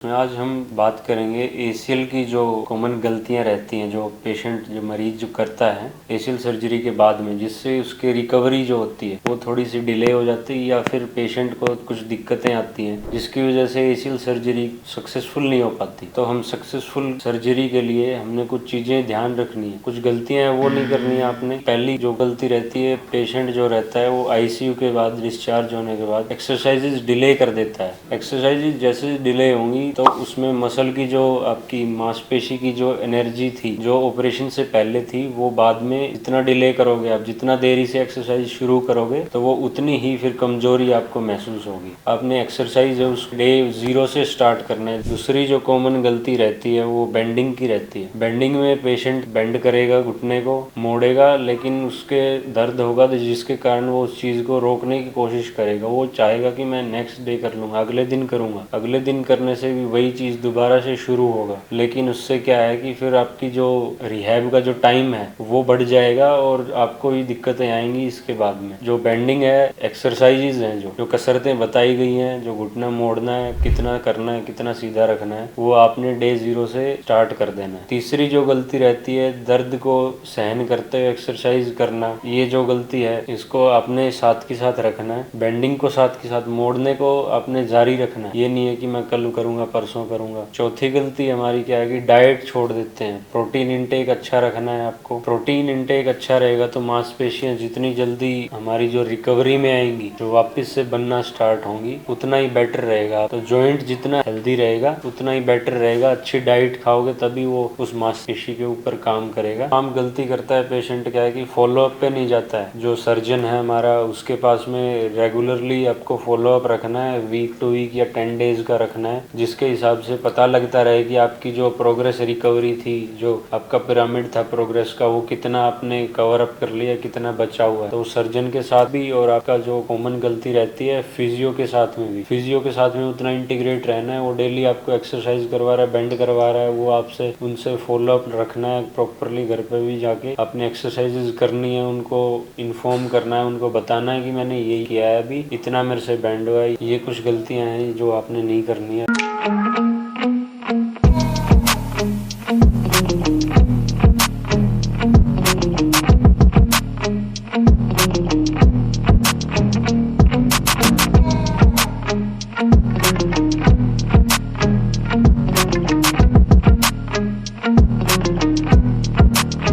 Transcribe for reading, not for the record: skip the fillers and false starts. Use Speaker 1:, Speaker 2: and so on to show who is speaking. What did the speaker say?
Speaker 1: आज हम बात करेंगे एसीएल की जो कॉमन गलतियां रहती हैं जो पेशेंट जो मरीज जो करता है एसीएल सर्जरी के बाद में, जिससे उसके रिकवरी जो होती है वो थोड़ी सी डिले हो जाती है या फिर पेशेंट को कुछ दिक्कतें आती हैं जिसकी वजह से एसीएल सर्जरी सक्सेसफुल नहीं हो पाती। तो हम सक्सेसफुल सर्जरी के लिए हमने कुछ चीज़ें ध्यान रखनी है, कुछ गलतियां हैं वो नहीं करनी है आपने। पहली जो गलती रहती है, पेशेंट जो रहता है वो आईसीयू के बाद डिस्चार्ज होने के बाद एक्सरसाइजेज डिले कर देता है। एक्सरसाइजेज जैसे डिले होंगी तो उसमें मसल की जो आपकी मांसपेशी की जो एनर्जी थी जो ऑपरेशन से पहले थी वो बाद में जितना डिले करोगे आप, जितना देरी से एक्सरसाइज शुरू करोगे तो वो उतनी ही फिर कमजोरी आपको महसूस होगी। आपने एक्सरसाइज है उस डे 0 से स्टार्ट करना है। दूसरी जो कॉमन गलती रहती है वो बेंडिंग की रहती है। बेंडिंग में पेशेंट बेंड करेगा, घुटने को मोड़ेगा, लेकिन उसके दर्द होगा तो जिसके कारण वो उस चीज को रोकने की कोशिश करेगा। वो चाहेगा कि मैं नेक्स्ट डे कर लूंगा, अगले दिन करूंगा। अगले दिन करने से भी वही चीज दोबारा से शुरू होगा, लेकिन उससे क्या है कि फिर आपकी जो रिहैब का जो टाइम है वो बढ़ जाएगा और आपको भी दिक्कतें आएंगी इसके बाद में। जो बेंडिंग है, एक्सरसाइजेज हैं, जो कसरतें बताई गई हैं, जो घुटना मोड़ना है, कितना करना है, कितना सीधा रखना है, वो आपने डे 0 से स्टार्ट कर देना है। तीसरी जो गलती रहती है, दर्द को सहन करते हुए एक्सरसाइज करना। ये जो गलती है इसको आपने साथ के साथ रखना है। बेंडिंग को साथ के साथ, मोड़ने को आपने जारी रखना है। ये नहीं है कि मैं कल करूंगा, परसों करूंगा। चौथी गलती हमारी क्या है कि डाइट छोड़ देते हैं। प्रोटीन इंटेक अच्छा रखना है आपको। प्रोटीन इंटेक अच्छा रहेगा तो मांसपेशियां जितनी जल्दी हमारी जो रिकवरी में आएंगी, जो वापस से बनना स्टार्ट होंगी, उतना ही बेटर रहेगा। तो जॉइंट जितना हेल्दी रहेगा उतना ही बेटर रहेगा। अच्छी डाइट खाओगे तभी वो उस मांसपेशी के ऊपर काम करेगा। आम गलती करता है पेशेंट क्या है कि फॉलोअप पे नहीं जाता है। जो सर्जन है हमारा उसके पास में रेगुलरली आपको फॉलोअप रखना है, वीक टू वीक या 10 डेज का रखना है, जिसके हिसाब से पता लगता रहे कि आपकी जो प्रोग्रेस रिकवरी थी, जो आपका पिरामिड था प्रोग्रेस का, वो कितना आपने कवर अप कर लिया, कितना बचा हुआ है। तो सर्जन के साथ भी, और आपका जो कॉमन गलती रहती है फिजियो के साथ में भी, फिजियो के साथ में उतना इंटीग्रेट रहना है। वो डेली आपको एक्सरसाइज करवा रहा है, बेंड करवा रहा है, वो आपसे उनसे फॉलो अप रखना है प्रॉपरली। घर पे भी जाके अपने एक्सरसाइजेज करनी है, उनको इन्फॉर्म करना है, उनको बताना है कि मैंने यही किया है, अभी इतना मेरे से बेंड हुआ है। ये कुछ गलतियां हैं जो आपने नहीं करनी है।